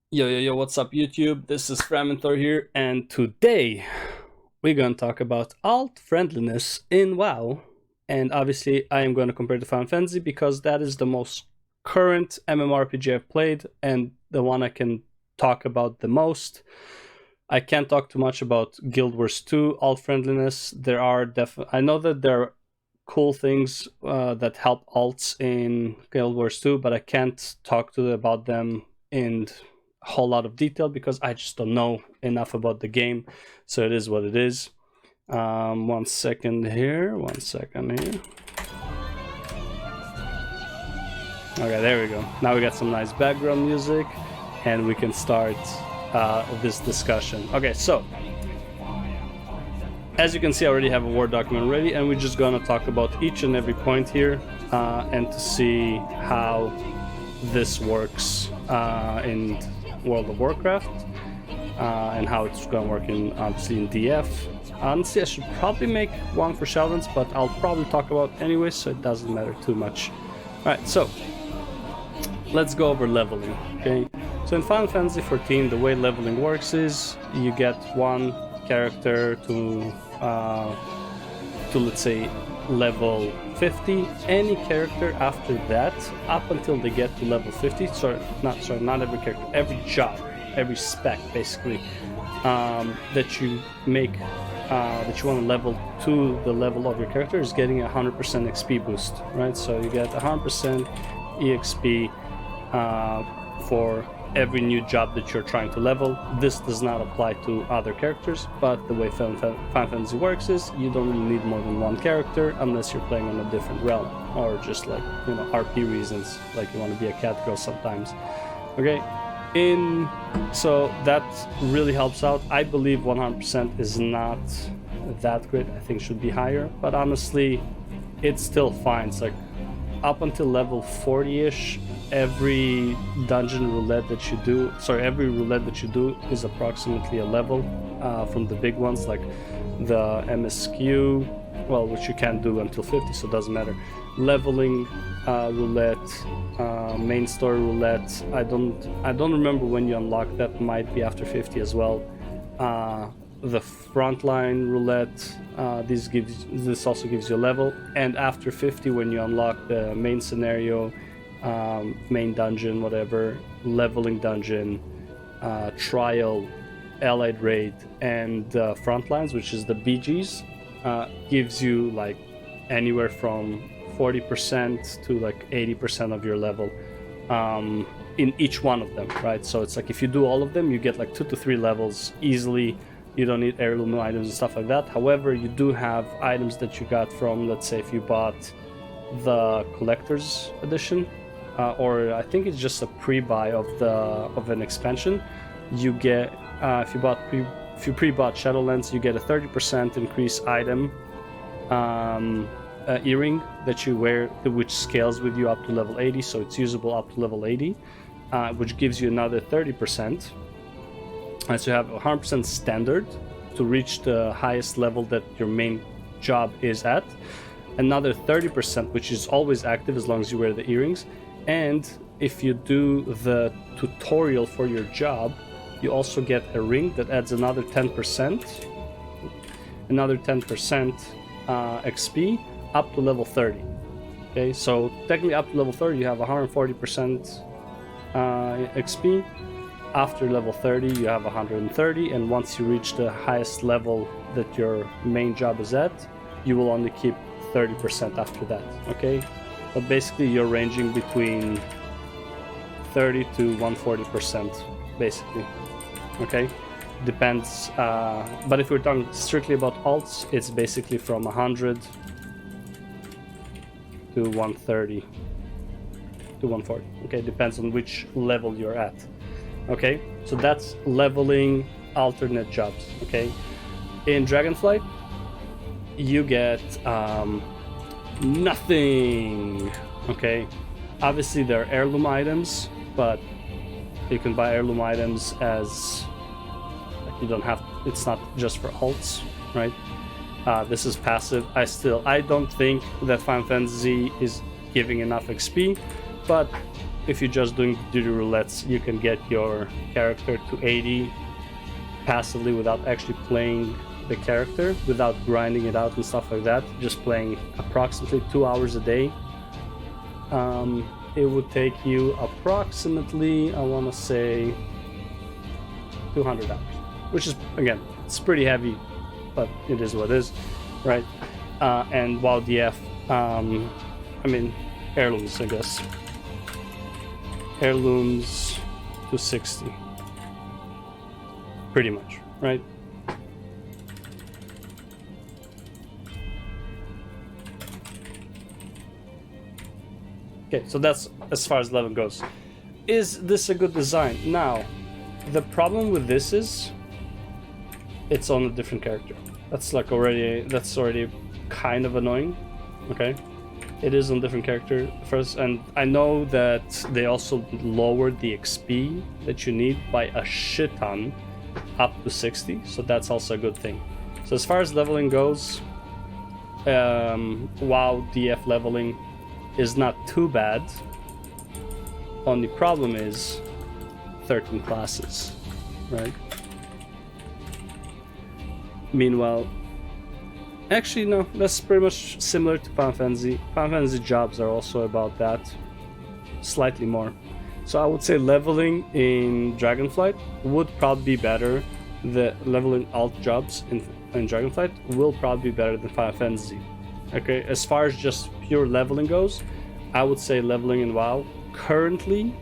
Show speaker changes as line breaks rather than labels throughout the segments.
Yo, what's up, YouTube? This is Framinthor here, and today we're gonna talk about alt friendliness in WoW. And obviously, I am going to compare to Final Fantasy because that is the most current MMORPG I've played and the one I can talk about the most. I can't talk too much about Guild Wars 2 alt friendliness. I know that there are cool things that help alts in Guild Wars 2, but I can't talk about them in whole lot of detail because I just don't know enough about the game. So it is what it is. One second here. Okay, there we go. Now we got some nice background music and we can start this discussion. Okay, so as you can see, I already have a Word document ready, and we're just gonna talk about each and every point here and to see how this works in World of Warcraft and how it's going to work in obviously in DF. Honestly, I should probably make one for Shadowlands, but I'll probably talk about it anyway, so it doesn't matter too much. Alright, so let's go over leveling. Okay, so in Final Fantasy XIV, the way leveling works is you get one character to let's say level 50. Any character after that, up until they get to level 50, not every character, every job, every spec basically, that you make, that you want to level to the level of your character is getting a 100% XP boost, right? So you get 100% EXP for every new job that you're trying to level. This does not apply to other characters, but the way Final Fantasy works is you don't really need more than one character unless you're playing on a different realm or just like, you know, RP reasons, like you want to be a cat girl sometimes. Okay, so that really helps out. I believe 100% is not that great. I think it should be higher, but honestly, it's still fine. It's like up until level 40-ish, every roulette that you do is approximately a level from the big ones, like the MSQ, well, which you can't do until 50, so it doesn't matter. Leveling roulette, main story roulette. I don't remember when you unlock that. Might be after 50 as well. The frontline roulette, this also gives you a level, and after 50, when you unlock the main scenario, main dungeon, whatever, leveling dungeon, trial, allied raid, and frontlines, which is the BGs, gives you like anywhere from 40% to like 80% of your level in each one of them, right? So it's like if you do all of them, you get like 2 to 3 levels easily. You don't need heirloom items and stuff like that. However, you do have items that you got from, let's say, if you bought the collector's edition, or I think it's just a pre-buy of an expansion. You get if you pre-bought Shadowlands, you get a 30% increase item earring that you wear, which scales with you up to level 80, so it's usable up to level 80, which gives you another 30%. And so you have 100% standard to reach the highest level that your main job is at. Another 30%, which is always active as long as you wear the earrings. And if you do the tutorial for your job, you also get a ring that adds another 10%, XP up to level 30. Okay, so technically up to level 30, you have 140% XP. After level 30, you have 130, and once you reach the highest level that your main job is at, you will only keep 30% after that. Okay, but basically you're ranging between 30 to 140%, basically. Okay, depends. But if we're talking strictly about alts, it's basically from 100 to 130 to 140. Okay, depends on which level you're at. Okay, so that's leveling alternate jobs. Okay, in Dragonflight, you get nothing. Okay, obviously there are heirloom items, but you can buy heirloom items as like, you don't have. It's not just for alts, right? This is passive. I don't think that Final Fantasy is giving enough XP, but if you're just doing duty roulettes, you can get your character to 80 passively without actually playing the character, without grinding it out and stuff like that, just playing approximately 2 hours a day. It would take you approximately, I want to say, 200 hours, which is, again, it's pretty heavy, but it is what it is, right? And WoW DF, I mean, heirlooms, I guess. Heirlooms to 60. Pretty much, right? Okay, so that's as far as level goes. Is this a good design? Now, the problem with this is it's on a different character. That's already kind of annoying. Okay, it is on a different character first, and I know that they also lowered the XP that you need by a shit ton, up to 60. So that's also a good thing. So as far as leveling goes, WoW DF leveling is not too bad. Only problem is 13 classes, right? Meanwhile, actually no, that's pretty much similar to Final Fantasy. Final Fantasy jobs are also about that, slightly more. So I would say leveling in Dragonflight would probably be better. The leveling alt jobs in Dragonflight will probably be better than Final Fantasy. Okay, as far as just pure leveling goes, I would say leveling in WoW currently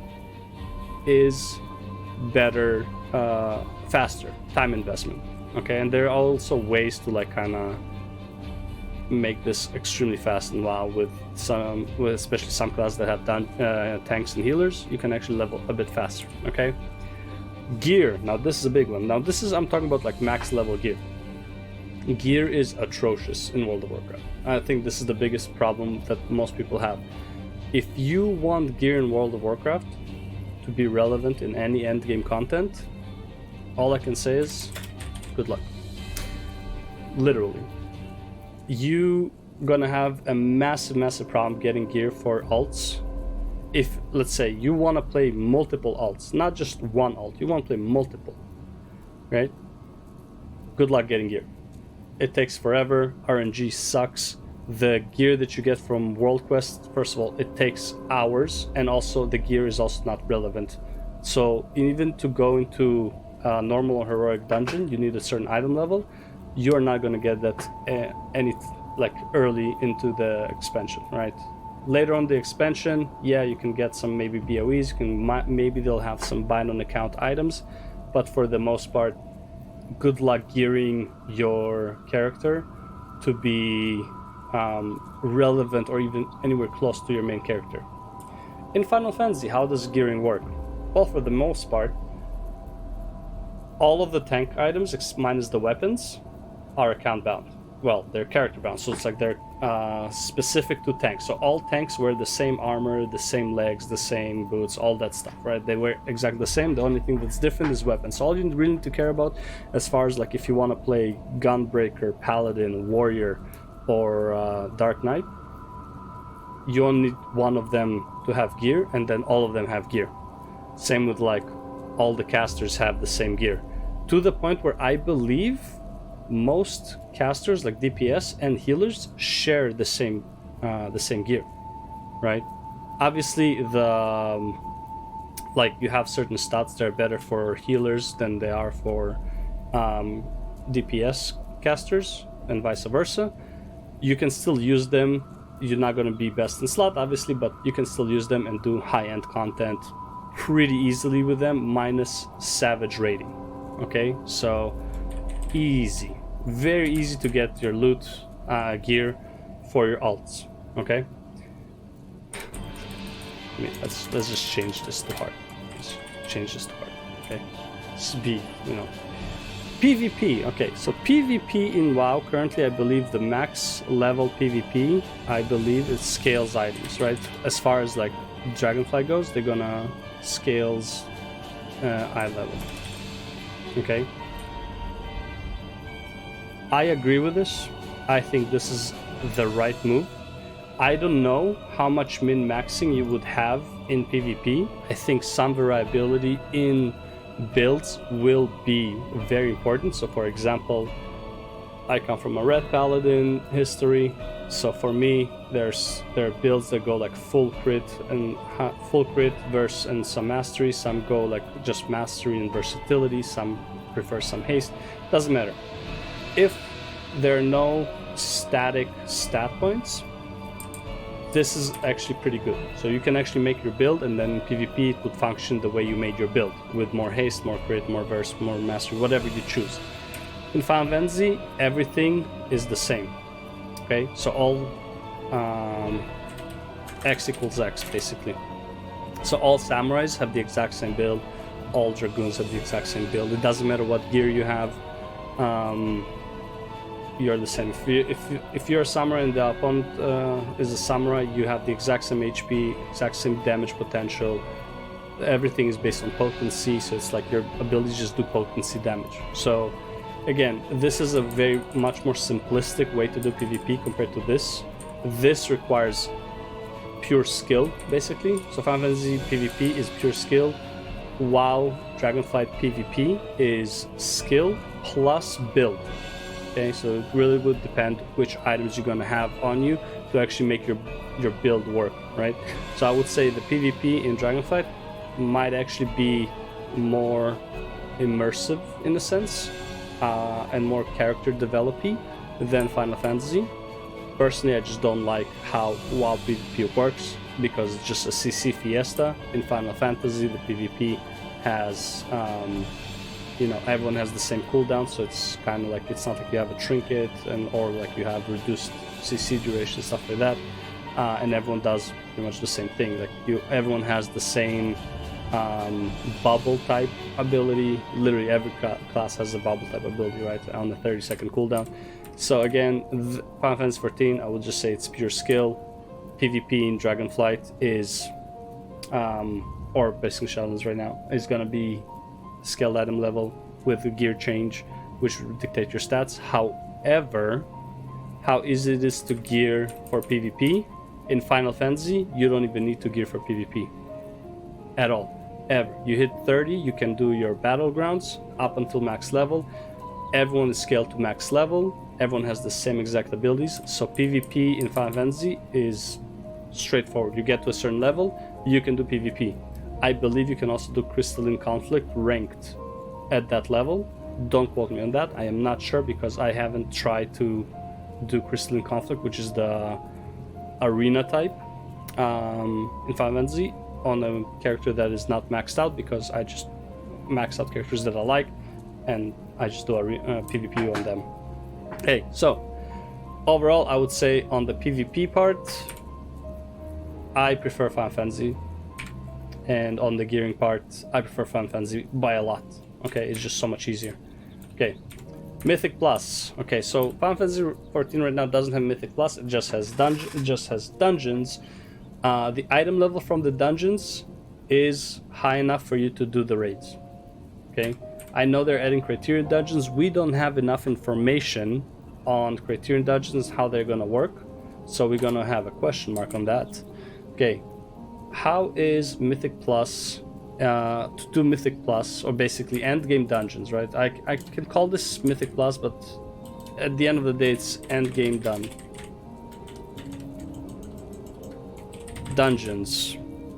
is better, faster, time investment. Okay, and there are also ways to like kind of make this extremely fast in WoW with especially some classes that have done tanks and healers. You can actually level a bit faster. Okay, gear. Now this is a big one. Now this is, I'm talking about like max level gear. Gear is atrocious in World of Warcraft. I think this is the biggest problem that most people have. If you want gear in World of Warcraft to be relevant in any endgame content, all I can say is good luck. Literally. You gonna have a massive problem getting gear for alts. If, let's say, you want to play multiple alts, not just one alt, you want to play multiple, right? Good luck getting gear. It takes forever, RNG sucks. The gear that you get from World Quest, first of all, it takes hours, and also the gear is also not relevant. So even to go into a normal or heroic dungeon, you need a certain item level. You are not going to get that early into the expansion, right? Later on the expansion, yeah, you can get some maybe BOEs, maybe they'll have some bind on account items, but for the most part, good luck gearing your character to be relevant or even anywhere close to your main character. In Final Fantasy, how does gearing work? Well, for the most part, all of the tank items, minus the weapons, are account bound. Well, they're character bound, so it's like they're specific to tanks. So all tanks wear the same armor, the same legs, the same boots, all that stuff, right? They wear exactly the same. The only thing that's different is weapons. So all you really need to care about, as far as like if you want to play Gunbreaker, Paladin, Warrior, or Dark Knight, you only need one of them to have gear, and then all of them have gear. Same with like all the casters have the same gear, to the point where I believe most casters like DPS and healers share the same gear, right? Obviously you have certain stats that are better for healers than they are for DPS casters, and vice versa. You can still use them. You're not going to be best in slot, obviously, but you can still use them and do high-end content pretty easily with them, minus savage rating. Okay, so easy, very easy to get your loot gear for your alts. Okay, let's just change this to hard. Let's change this to hard. Okay, speed, PvP. Okay, so PvP in WoW currently, I believe the max level PvP, I believe it scales items, right? As far as like Dragonfly goes, they're gonna scales eye level. Okay, I agree with this. I think this is the right move. I don't know how much min-maxing you would have in PvP. I think some variability in builds will be very important. So for example, I come from a red paladin history, so for me there are builds that go like full crit verse and some mastery, some go like just mastery and versatility, some prefer some haste. Doesn't matter. If there are no static stat points, this is actually pretty good. So you can actually make your build, and then in PvP it would function the way you made your build, with more haste, more crit, more verse, more mastery, whatever you choose. In Final Fantasy, everything is the same. Okay, so all X equals X basically. So all samurais have the exact same build, all dragoons have the exact same build. It doesn't matter what gear you have. You're the same. If you're a samurai and the opponent is a samurai, you have the exact same HP, exact same damage potential. Everything is based on potency, so it's like your abilities just do potency damage. So again, this is a very much more simplistic way to do PvP compared to this. This requires pure skill, basically. So Final Fantasy PvP is pure skill, while Dragonflight PvP is skill plus build. Okay, so it really would depend which items you're going to have on you to actually make your build work, right? So I would say the PvP in Dragonflight might actually be more immersive in a sense, and more character developing than Final Fantasy. Personally, I just don't like how WoW PvP works, because it's just a CC fiesta. In Final Fantasy, the PvP has everyone has the same cooldown, so it's kind of like, it's not like you have a trinket or like you have reduced CC duration, stuff like that, and everyone does pretty much the same thing. Like everyone has the same bubble type ability. Literally every class has a bubble type ability, right, on the 30-second cooldown. So again, Final Fantasy 14, I would just say it's pure skill. PvP in Dragonflight is, or basically Shadowlands right now, is gonna be skilled item level with the gear change, which will dictate your stats. However, how easy it is to gear for PvP in Final Fantasy, you don't even need to gear for PvP at all, ever. You hit 30, you can do your battlegrounds up until max level. Everyone is scaled to max level. Everyone has the same exact abilities. So PvP in Final Fantasy is straightforward. You get to a certain level, you can do PvP. I believe you can also do Crystalline Conflict ranked at that level. Don't quote me on that. I am not sure, because I haven't tried to do Crystalline Conflict, which is the arena type in Final Fantasy, on a character that is not maxed out, because I just max out characters that I like, and I just do a PvP on them. Hey, so overall, I would say on the PvP part, I prefer Final Fantasy. And on the gearing part, I prefer Final Fantasy by a lot. Okay, it's just so much easier. Okay, Mythic Plus. Okay, so Final Fantasy 14 right now doesn't have Mythic Plus. It just has dungeons. The item level from the dungeons is high enough for you to do the raids. Okay, I know they're adding Criterion Dungeons. We don't have enough information on Criterion Dungeons, how they're gonna work, so we're gonna have a question mark on that. Okay. How is Mythic Plus, to do Mythic Plus, or basically Endgame Dungeons, right? I can call this Mythic Plus, but at the end of the day, it's Endgame Dungeons.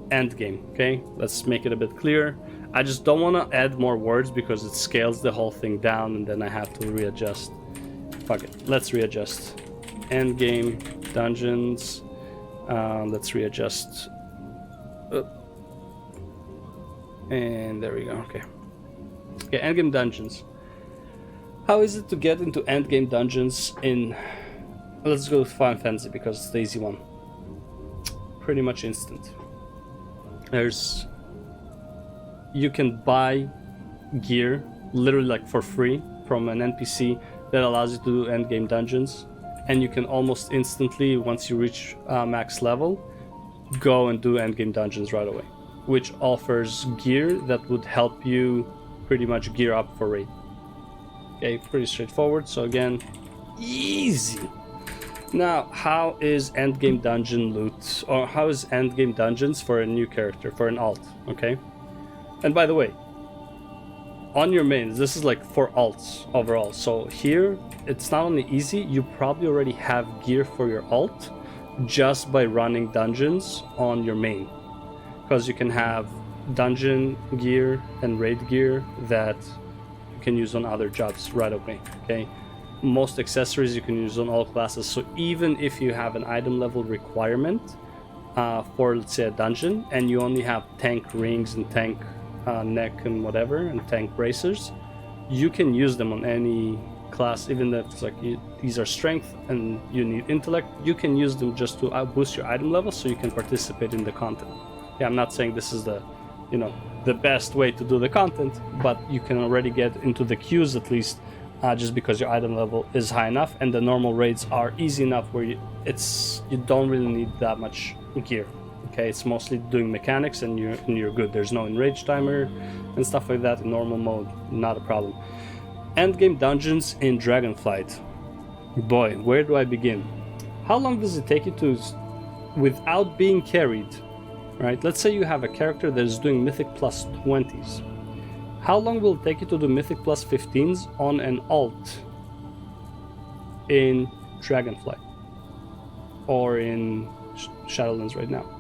Endgame, okay? Let's make it a bit clearer. I just don't want to add more words, because it scales the whole thing down, and then I have to readjust. Fuck it, let's readjust. Endgame Dungeons. Let's readjust. And there we go. Okay, Endgame Dungeons. How is it to get into Endgame Dungeons in... Let's go with Final Fantasy, because it's the easy one. Pretty much instant. You can buy gear literally like for free from an NPC that allows you to do Endgame Dungeons, and you can almost instantly, once you reach max level, go and do Endgame Dungeons right away, which offers gear that would help you pretty much gear up for raid. Okay, pretty straightforward. So again, easy. Now, how is Endgame Dungeon loot, or how is Endgame Dungeons for a new character, for an alt, okay? And by the way, on your mains, this is like for alts overall. So here, it's not only easy, you probably already have gear for your alt just by running dungeons on your main. Because you can have dungeon gear and raid gear that you can use on other jobs right away, okay? Most accessories you can use on all classes, so even if you have an item level requirement for, let's say, a dungeon, and you only have tank rings and tank neck and whatever, and tank bracers, you can use them on any class, even if it's like these are strength and you need intellect, you can use them just to boost your item level so you can participate in the content. Yeah, I'm not saying this is the, you know, the best way to do the content, but you can already get into the queues at least, just because your item level is high enough, and the normal raids are easy enough where you don't really need that much gear. Okay, it's mostly doing mechanics and you're good. There's no enrage timer and stuff like that in normal mode, not a problem. Endgame Dungeons in Dragonflight. Boy, where do I begin? How long does it take you to, without being carried, right? Let's say you have a character that is doing Mythic plus 20s. How long will it take you to do Mythic plus 15s on an alt in Dragonflight or in Shadowlands right now?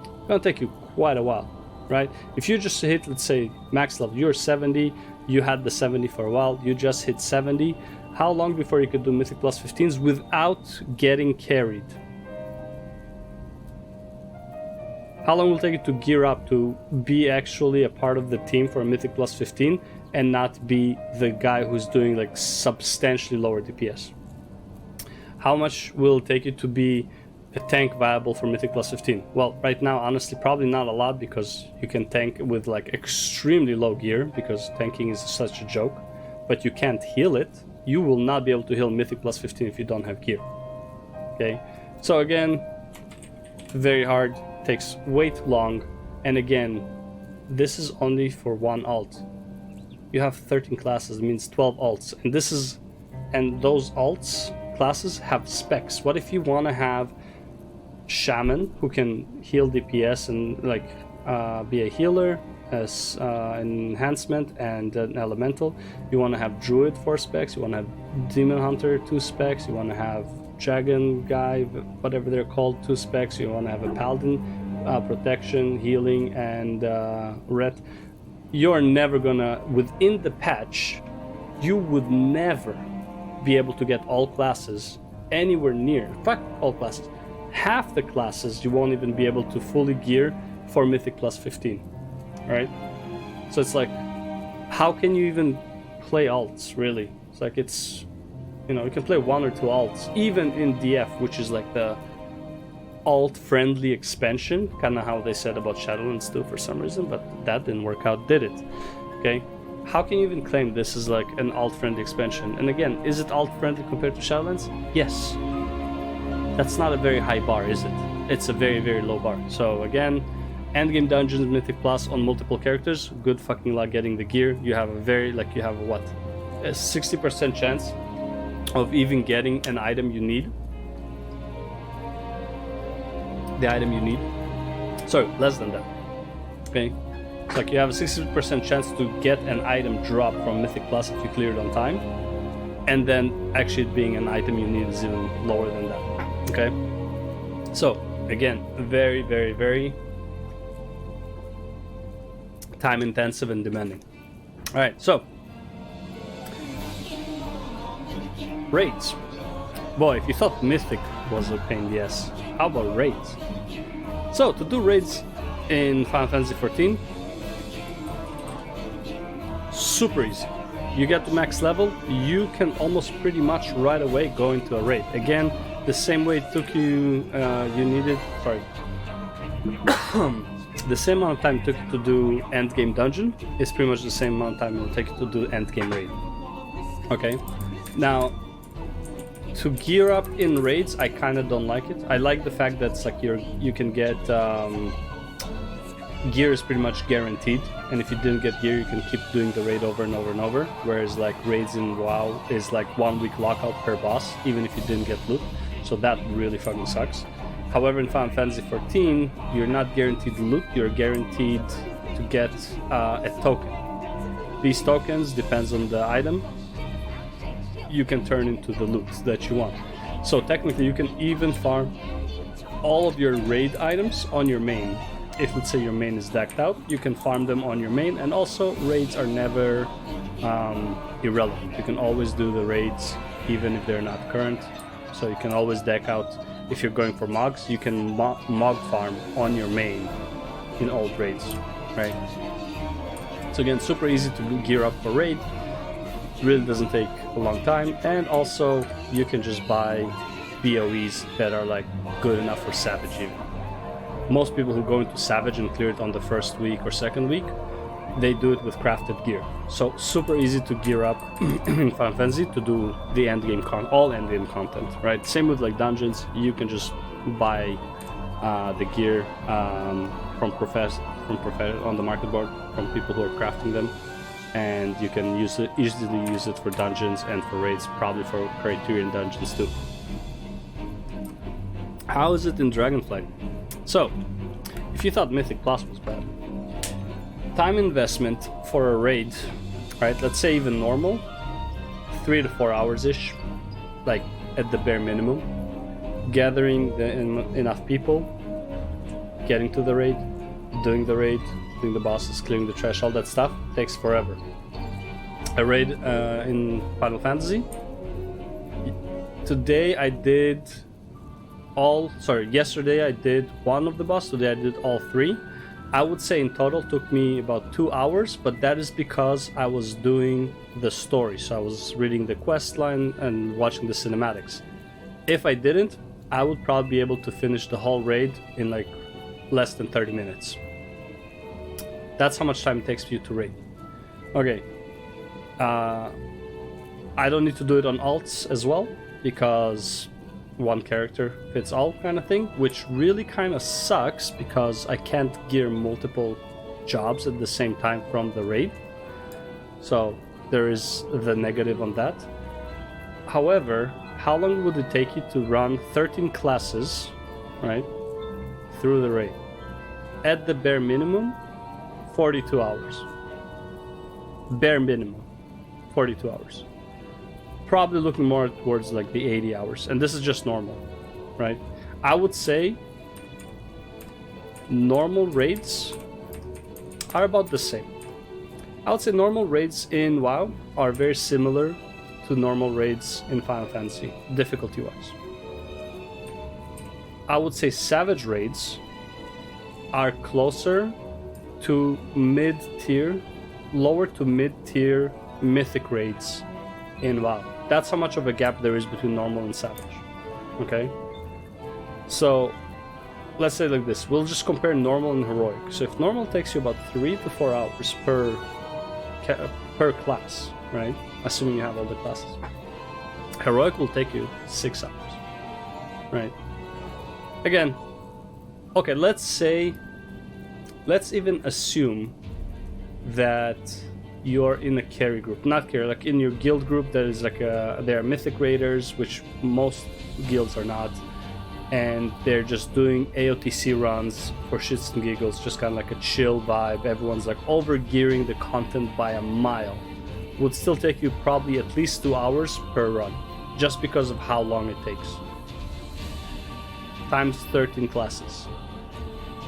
It's gonna take you quite a while, right? If you just hit, let's say, max level, you're 70, you had the 70 for a while, you just hit 70, how long before you could do Mythic plus 15s without getting carried? How long will it take you to gear up to be actually a part of the team for a Mythic plus 15 and not be the guy who's doing like substantially lower DPS? How much will it take you to be a tank viable for Mythic plus 15? Well, right now, honestly, probably not a lot, because you can tank with like extremely low gear, because tanking is such a joke, but you can't heal it. You will not be able to heal Mythic plus 15 if you don't have gear. Okay, so again, very hard. Takes way too long, and again, this is only for one alt. You have 13 classes, it means 12 alts, and those alts classes have specs. What if you want to have shaman who can heal DPS and like be a healer as an enhancement and an elemental? You want to have druid 4 specs, you want to have demon hunter 2 specs, you want to have dragon guy, whatever they're called, 2 specs, you want to have a paladin, protection, healing, and ret. You're never gonna, within the patch, you would never be able to get all classes anywhere near, fuck all classes, half the classes you won't even be able to fully gear for Mythic plus 15, right? So it's like, how can you even play alts, really? It's like, it's, you know, you can play 1 or 2 alts, even in DF, which is like the alt-friendly expansion, kind of how they said about Shadowlands too for some reason, but that didn't work out, did it? Okay, how can you even claim this is like an alt-friendly expansion? And again, is it alt-friendly compared to Shadowlands? Yes. That's not a very high bar, is it? It's a very, very low bar. So again, Endgame Dungeons Mythic Plus on multiple characters, good fucking luck getting the gear. You have a very, like, you have a, what, a 60% chance of even getting an item you need. The item you need. Sorry, less than that. Okay? It's like you have a 60% chance to get an item drop from Mythic Plus if you clear it on time. And then actually it being an item you need is even lower than that. Okay? So, again, very, very, very time intensive and demanding. Alright, so raids. Boy, if you thought Mythic was a pain in the ass, how about raids? So, to do raids in Final Fantasy XIV, super easy. You get to max level, you can almost pretty much right away go into a raid. Again, the same way it took you, the same amount of time it took you to do Endgame Dungeon is pretty much the same amount of time it will take you to do Endgame Raid. Okay, now, to gear up in raids, I kind of don't like it. I like the fact that it's like you can get gear is pretty much guaranteed, and if you didn't get gear, you can keep doing the raid over and over and over. Whereas like raids in WoW is like 1 week lockout per boss, even if you didn't get loot. so that really fucking sucks. However, in Final Fantasy XIV, you're not guaranteed loot, you're guaranteed to get a token. These tokens, depends on the item, you can turn into the loot that you want. So technically you can even farm all of your raid items on your main. If let's say your main is decked out, you can farm them on your main, and also raids are never irrelevant. You can always do the raids even if they're not current, so you can always deck out. If you're going for mogs, you can mog farm on your main in old raids, right? So again, super easy to gear up for raid, really doesn't take a long time, and also you can just buy BOEs that are like good enough for Savage even. Most people who go into Savage and clear it on the first week or second week, they do it with crafted gear. So super easy to gear up in Final Fantasy to do the endgame all endgame content, right? Same with like dungeons, you can just buy the gear from on the market board from people who are crafting them, and you can easily use it for dungeons and for raids, probably for Criterion dungeons too. How is it in Dragonflight? So, if you thought Mythic Plus was bad, time investment for a raid, right? Let's say even normal, 3 to 4 hours-ish, like at the bare minimum. Gathering enough people, getting to the raid, doing the bosses, clearing the trash, all that stuff takes forever. A raid in Final Fantasy. Yesterday I did one of the boss, today I did all 3. I would say in total took me about 2 hours, but that is because I was doing the story, so I was reading the quest line and watching the cinematics. If I didn't, I would probably be able to finish the whole raid in like less than 30 minutes. That's how much time it takes for you to raid. Okay. I don't need to do it on alts as well, because one character fits all kind of thing, which really kind of sucks because I can't gear multiple jobs at the same time from the raid. So there is the negative on that. However, how long would it take you to run 13 classes, right, through the raid? At the bare minimum, 42 hours. Bare minimum, 42 hours. Probably looking more towards like the 80 hours, and this is just normal, right? I would say normal raids are about the same. I would say normal raids in WoW are very similar to normal raids in Final Fantasy, difficulty-wise. I would say Savage raids are closer to mid-tier, lower to mid-tier Mythic raids in WoW. That's how much of a gap there is between normal and Savage. Okay? So, let's say like this. We'll just compare normal and heroic. So if normal takes you about 3 to 4 hours per class, right? Assuming you have all the classes. Heroic will take you 6 hours, right? Again, okay, let's even assume that you're in a carry group, not carry, like in your guild group that is like they are mythic raiders, which most guilds are not, and they're just doing AOTC runs for shits and giggles, just kind of like a chill vibe. Everyone's like over gearing the content by a mile. Would still take you probably at least 2 hours per run, just because of how long it takes. Times 13 classes.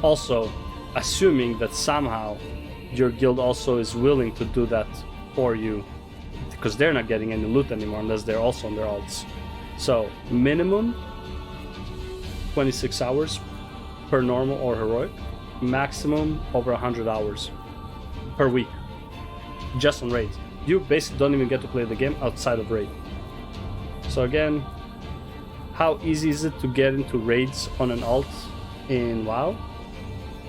Also, assuming that somehow your guild also is willing to do that for you, because they're not getting any loot anymore unless they're also on their alts. So minimum 26 hours per normal or heroic, maximum over 100 hours per week just on raids. You basically don't even get to play the game outside of raid. So again, how easy is it to get into raids on an alt in WoW?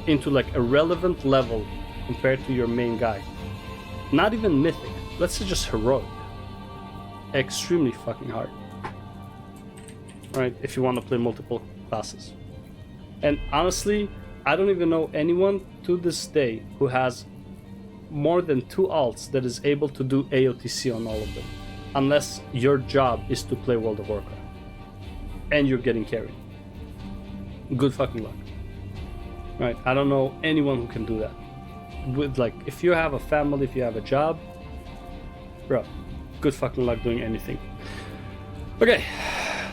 Into like a relevant level compared to your main guy. Not even mythic, let's say just heroic. Extremely fucking hard. Right, if you want to play multiple classes. And honestly, I don't even know anyone to this day who has more than 2 alts that is able to do AOTC on all of them. Unless your job is to play World of Warcraft. and you're getting carried. Good fucking luck. Right? I don't know anyone who can do that. With like, if you have a family, if you have a job, bro, good fucking luck doing anything. Okay,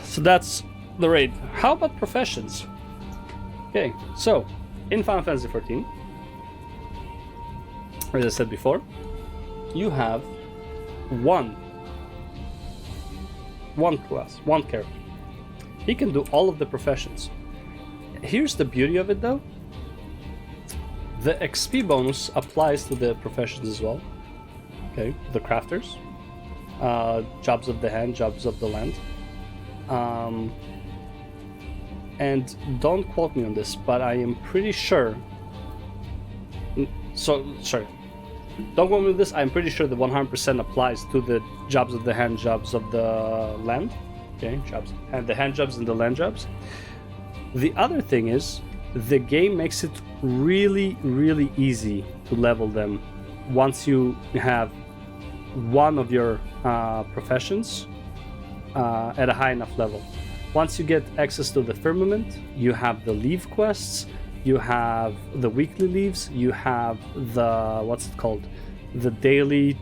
so that's the raid. How about professions? Okay, so in Final Fantasy XIV, as I said before, you have one class, one character. He can do all of the professions. Here's the beauty of it though. The XP bonus applies to the professions as well. Okay, the crafters, jobs of the hand, jobs of the land. And don't quote me on this, but I am pretty sure. Sorry. Don't quote me on this. I'm pretty sure the 100% applies to the jobs of the hand, jobs of the land. Okay, jobs and the hand jobs and the land jobs. The other thing is, the game makes it really, really easy to level them once you have one of your professions at a high enough level. Once you get access to the firmament, you have the leave quests, you have the weekly leaves, you have the, what's it called, the daily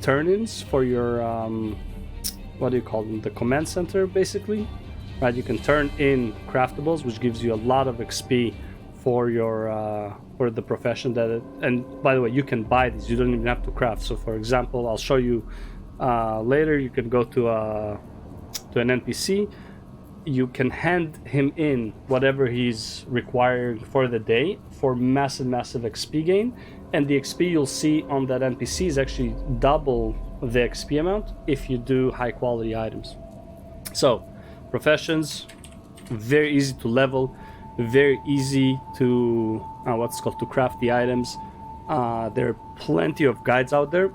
turn-ins for your what do you call them, the command center basically, right? You can turn in craftables, which gives you a lot of XP for your for the profession that it, and by the way, you can buy these, you don't even have to craft. So for example, I'll show you later, you can go to an NPC, you can hand him in whatever he's required for the day for massive XP gain, and the XP you'll see on that NPC is actually double the XP amount if you do high quality items. So professions, very easy to level, very easy to to craft the items. There are plenty of guides out there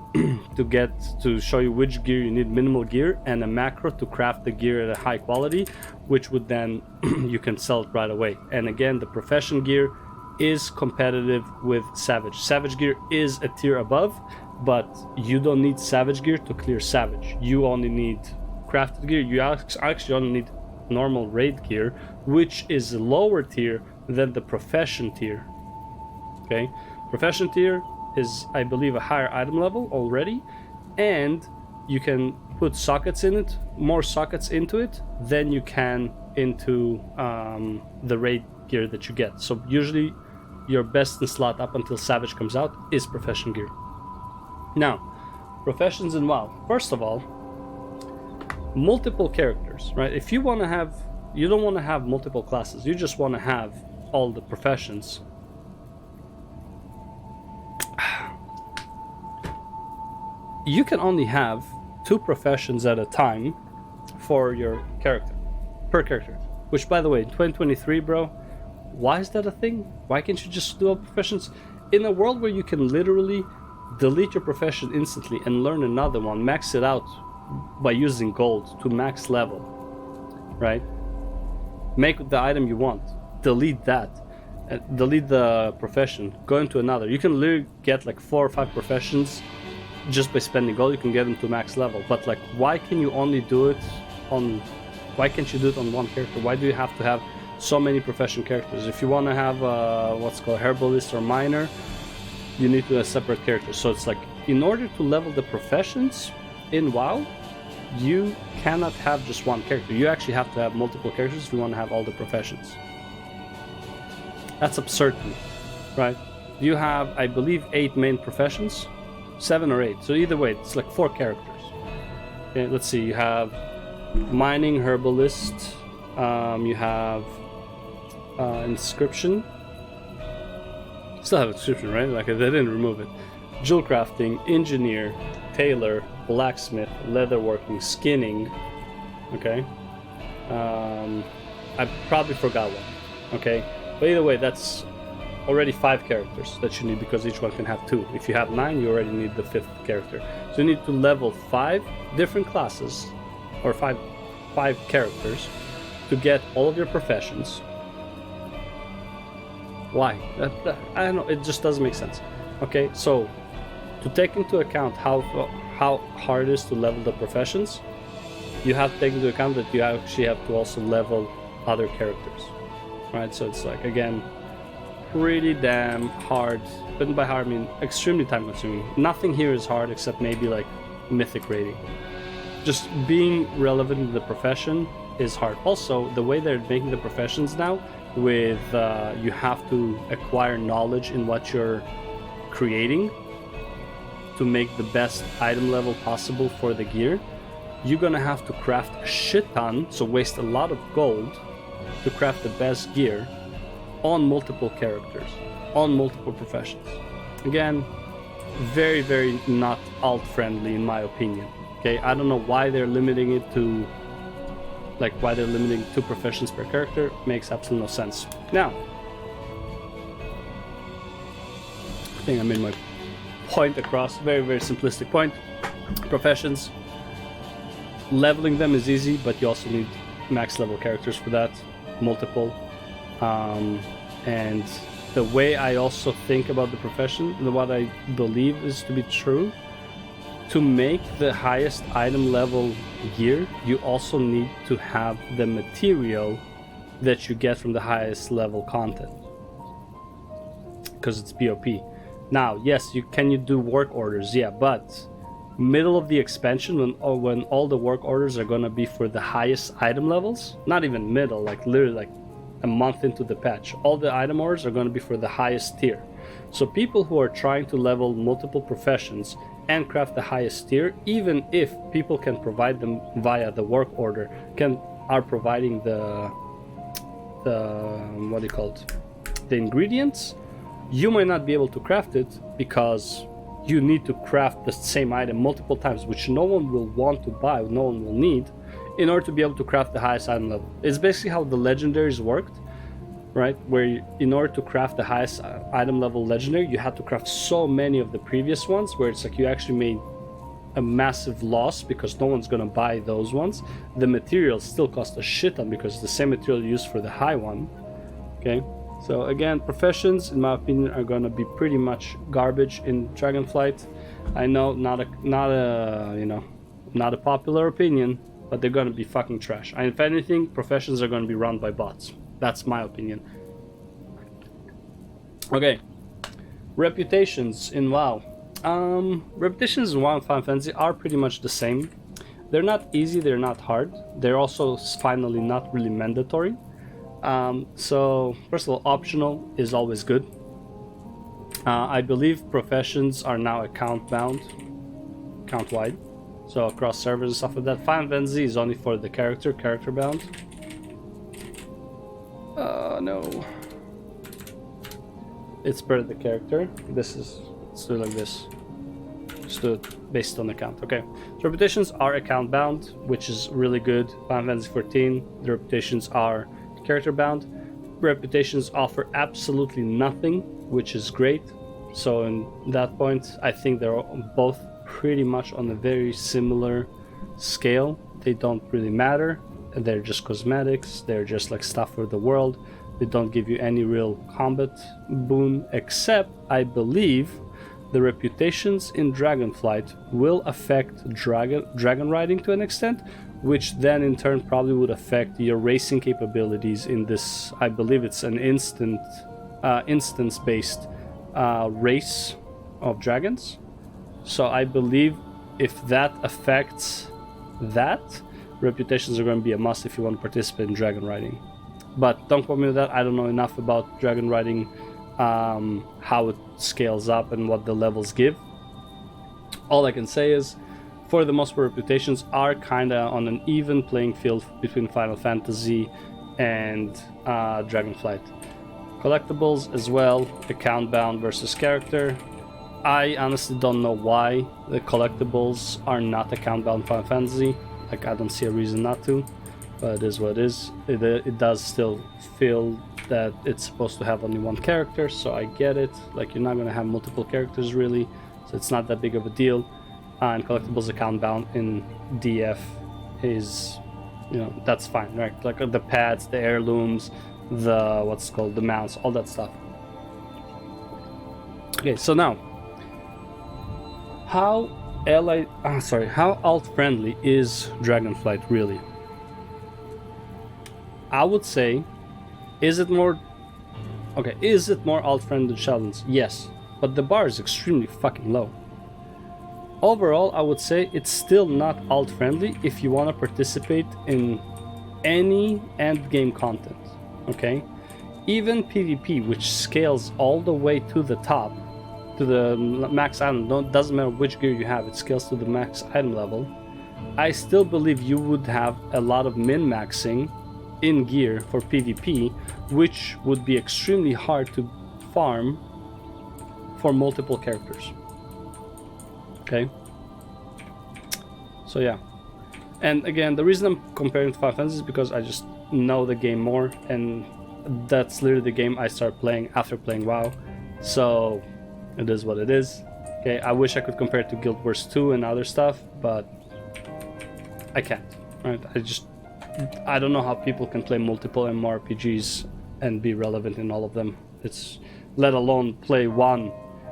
to show you which gear you need, minimal gear, and a macro to craft the gear at a high quality, which would then you can sell it right away. And again, the profession gear is competitive with Savage. Savage gear is a tier above, but you don't need Savage gear to clear Savage. You only need crafted gear. You actually only need normal raid gear, which is a lower tier than the profession tier. Okay, profession tier is, I believe, a higher item level already, and you can put sockets in it, more sockets into it than you can into the raid gear that you get. So usually your best in slot up until Savage comes out is profession gear. Now, professions in WoW. First of all, multiple characters, right? If you want to have, you don't want to have multiple classes, you just want to have all the professions. You can only have 2 professions at a time for your character, per character. Which, by the way, in 2023, bro, why is that a thing? Why can't you just do all professions? In a world where you can literally delete your profession instantly and learn another one, max it out by using gold to max level, right? Make the item you want, delete that, delete the profession, go into another. You can literally get like 4 or 5 professions just by spending gold. You can get them to max level. But like, why can you only do it on, why can't you do it on one character? Why do you have to have so many profession characters? If you want to have what's called herbalist or miner, you need to have separate characters. So it's like, in order to level the professions in WoW, you cannot have just one character. You actually have to have multiple characters if you want to have all the professions. That's absurd to me, right? You have, I believe, 8 main professions, 7 or 8. So either way, it's like 4 characters. Okay, let's see. You have mining, herbalist. You have inscription. Still have inscription, right? Like, they didn't remove it. Jewel crafting, engineer, tailor, blacksmith, leatherworking, skinning. Okay. I probably forgot one. Okay. But either way, that's already 5 characters that you need, because each one can have 2. If you have 9, you already need the 5th character. So you need to level 5 different classes, or 5 characters, to get all of your professions. Why? I don't know. It just doesn't make sense. Okay, so to take into account how hard it is to level the professions, you have to take into account that you actually have to also level other characters, right? So it's like, again, pretty damn hard. But by hard, I mean extremely time consuming. Nothing here is hard except maybe like mythic rating. Just being relevant in the profession is hard. Also, the way they're making the professions now, with you have to acquire knowledge in what you're creating to make the best item level possible for the gear, you're gonna have to craft a shit ton, so waste a lot of gold to craft the best gear on multiple characters, on multiple professions. Again, very, very not alt friendly in my opinion. Okay, I don't know why they're limiting it to, like, why they're limiting 2 professions per character. Makes absolutely no sense. Now, I think I made my point across. Very, very simplistic point. Professions, leveling them is easy, but you also need max level characters for that, multiple. And the way I also think about the profession, what I believe is to be true, to make the highest item level gear, you also need to have the material that you get from the highest level content, because it's BOP. Now, yes, you do work orders, yeah, but middle of the expansion, when all the work orders are gonna be for the highest item levels, not even middle, like literally like a month into the patch, all the item orders are gonna be for the highest tier. So people who are trying to level multiple professions and craft the highest tier, even if people can provide them via the work order, are providing the what do you call it, the ingredients, you might not be able to craft it because you need to craft the same item multiple times, which no one will want to buy, no one will need, in order to be able to craft the highest item level. It's basically how the legendaries worked, right? Where in order to craft the highest item level legendary, you had to craft so many of the previous ones, where it's like you actually made a massive loss because no one's gonna buy those ones. The materials still cost a shit ton because it's the same material used for the high one. Okay, so again, professions, in my opinion, are gonna be pretty much garbage in Dragonflight. I know, not a popular opinion, but they're gonna be fucking trash. And if anything, professions are gonna be run by bots. That's my opinion. Okay, reputations in WoW. Reputations in WoW and Final Fantasy are pretty much the same. They're not easy, they're not hard. They're also finally not really mandatory. So first of all, optional is always good. I believe professions are now account bound, account wide. So across servers and stuff like that. Final Fantasy is only for the character bound. No. It's per the character. Let's do it like this. Just do it based on account. Okay. So reputations are account bound, which is really good. Final Fantasy 14, the reputations are character bound. Reputations offer absolutely nothing, which is great. So in that point, I think they're both pretty much on a very similar scale. They don't really matter. They're just cosmetics. They're just like stuff for the world. They don't give you any real combat boon, except I believe the reputations in Dragonflight will affect dragon riding to an extent, which then in turn probably would affect your racing capabilities in this. I believe it's an instance-based race of dragons. So I believe if that affects that, reputations are going to be a must if you want to participate in dragon riding. But don't quote me with that. I don't know enough about dragon riding, how it scales up and what the levels give. All I can say is, for the most part, reputations are kind of on an even playing field between Final Fantasy and Dragonflight. Collectibles as well, account bound versus character. I honestly don't know why the collectibles are not account bound Final Fantasy. Like, I don't see a reason not to, but it is what it is. It does still feel that it's supposed to have only one character, so I get it. Like, you're not going to have multiple characters really, so it's not that big of a deal. And collectibles account bound in DF is, that's fine, right? Like the pads, the heirlooms, the mounts, all that stuff. Okay, so now, how how alt-friendly is Dragonflight really? I would say, is it more alt-friendly than Shadowlands? Yes, but the bar is extremely fucking low. Overall, I would say it's still not alt-friendly if you want to participate in any endgame content, okay? Even PvP, which scales all the way to the top, to the max item, doesn't matter which gear you have, it scales to the max item level. I still believe you would have a lot of min-maxing in gear for PvP, which would be extremely hard to farm for multiple characters. Okay? So yeah. And again, the reason I'm comparing to Final Fantasy is because I just know the game more, and that's literally the game I started playing after playing WoW. So it is what it is. Okay, I wish I could compare it to Guild Wars 2 and other stuff, but I can't. Right? I don't know how people can play multiple MMORPGs and be relevant in all of them. It's let alone play one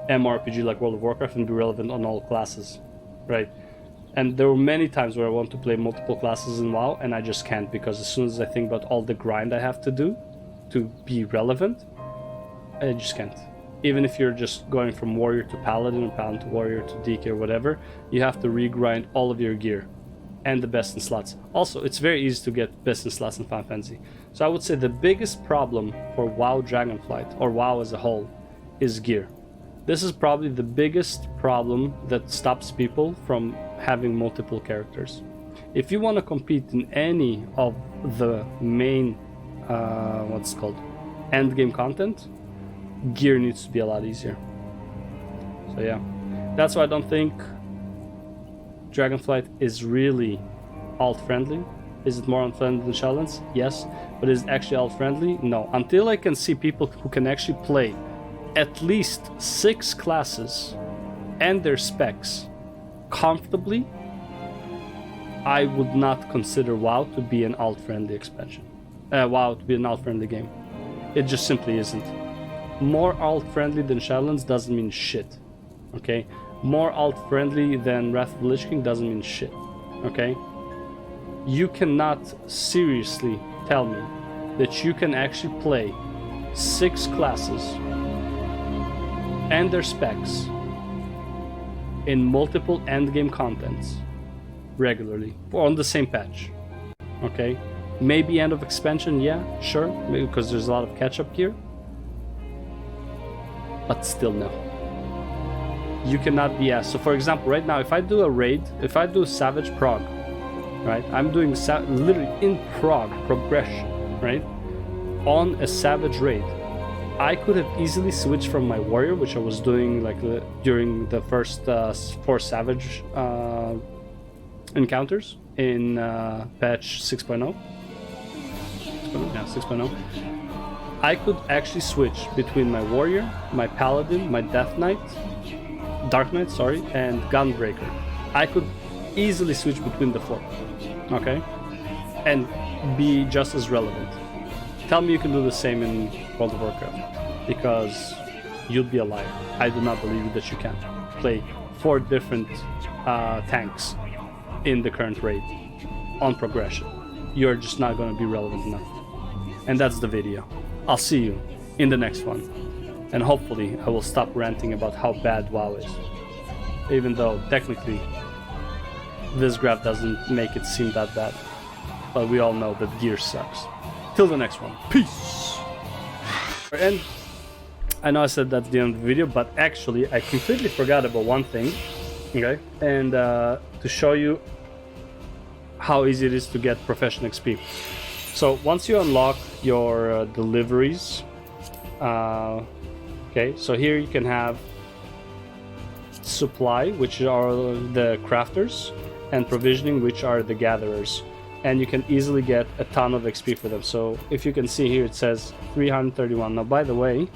MMORPG like World of Warcraft and be relevant on all classes, right? And there were many times where I want to play multiple classes in WoW and I just can't, because as soon as I think about all the grind I have to do to be relevant, I just can't. Even if you're just going from warrior to paladin or paladin to warrior to DK or whatever, you have to regrind all of your gear and the best in slots. Also, it's very easy to get best in slots in Final Fantasy. So I would say the biggest problem for WoW Dragonflight, or WoW as a whole, is gear. This is probably the bigged problem that stops people from having multiple characters. If you want to compete in any of the main, endgame content, gear needs to be a lot easier. So yeah, that's why I don't think Dragonflight is really alt-friendly. Is it more alt-friendly than Shadowlands? Yes, but is it actually alt-friendly? No. Until I can see people who can actually play at least 6 classes and their specs comfortably, I would not consider WoW to be an alt-friendly expansion. WoW to be an alt-friendly game. It just simply isn't. More alt-friendly than Shadowlands doesn't mean shit. Okay? More alt-friendly than Wrath of the Lich King doesn't mean shit. Okay? You cannot seriously tell me that you can actually play 6 classes and their specs in multiple endgame contents regularly or on the same patch. Okay? Maybe end of expansion, yeah, sure, maybe because there's a lot of catch-up gear. But still no. You cannot be asked. So for example, right now, if I do a raid, if I do Savage Prog, right? I'm doing literally in prog progression, right? On a Savage raid. I could have easily switched from my warrior, which I was doing like during the first 4 Savage encounters in patch 6.0. Yeah, 6.0. I could actually switch between my warrior, my paladin, my death knight, dark knight, sorry, and gunbreaker. I could easily switch between the 4, okay, and be just as relevant. Tell me you can do the same in World of Warcraft, because you'd be a liar. I do not believe that you can play 4 different tanks in the current raid on progression. You're just not going to be relevant enough. And that's the video. I'll see you in the next one. And hopefully I will stop ranting about how bad WoW is. Even though technically this graph doesn't make it seem that bad. But we all know that gear sucks. Till the next one. Peace! And I know I said that's the end of the video, but actually I completely forgot about one thing. Okay? And to show you how easy it is to get profession XP. So once you unlock your deliveries, okay, so here you can have supply, which are the crafters, and provisioning, which are the gatherers, and you can easily get a ton of XP for them. So if you can see here, it says 331. Now, by the way,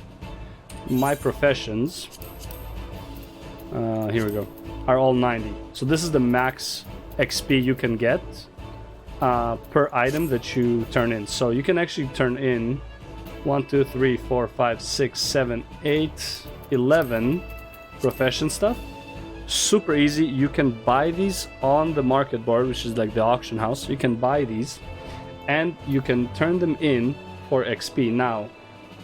my professions, here we go, are all 90. So this is the max XP you can get per item that you turn in. So you can actually turn in 1, 2, 3, 4, 5, 6, 7, 8, 11 profession stuff, super easy. You can buy these on the market board, which is like the auction house. You can buy these and you can turn them in for XP. Now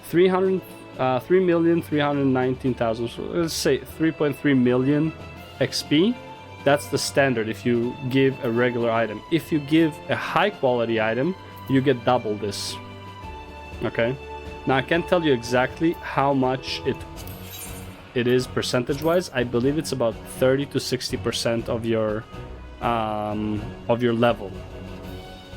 3,319,000, so let's say 3.3 million XP. That's the standard if you give a regular item. If you give a high quality item, you get double this. Okay, now I can't tell you exactly how much it is percentage wise. I believe it's about 30 to 60% of your level.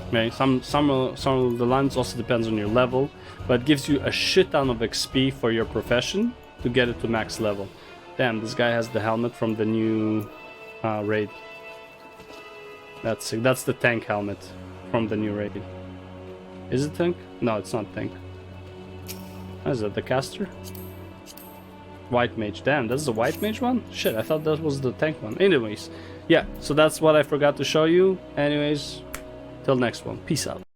Okay, some of the lines also depends on your level, but it gives you a shit ton of XP for your profession to get it to max level. Damn, this guy has the helmet from the new raid. That's the tank helmet from the new raid. Is it tank? No, it's not tank. Is that the caster? White mage. Damn, that's the white mage one? Shit, I thought that was the tank one. Anyways, yeah, so that's what I forgot to show you. Anyways, till next one. Peace out.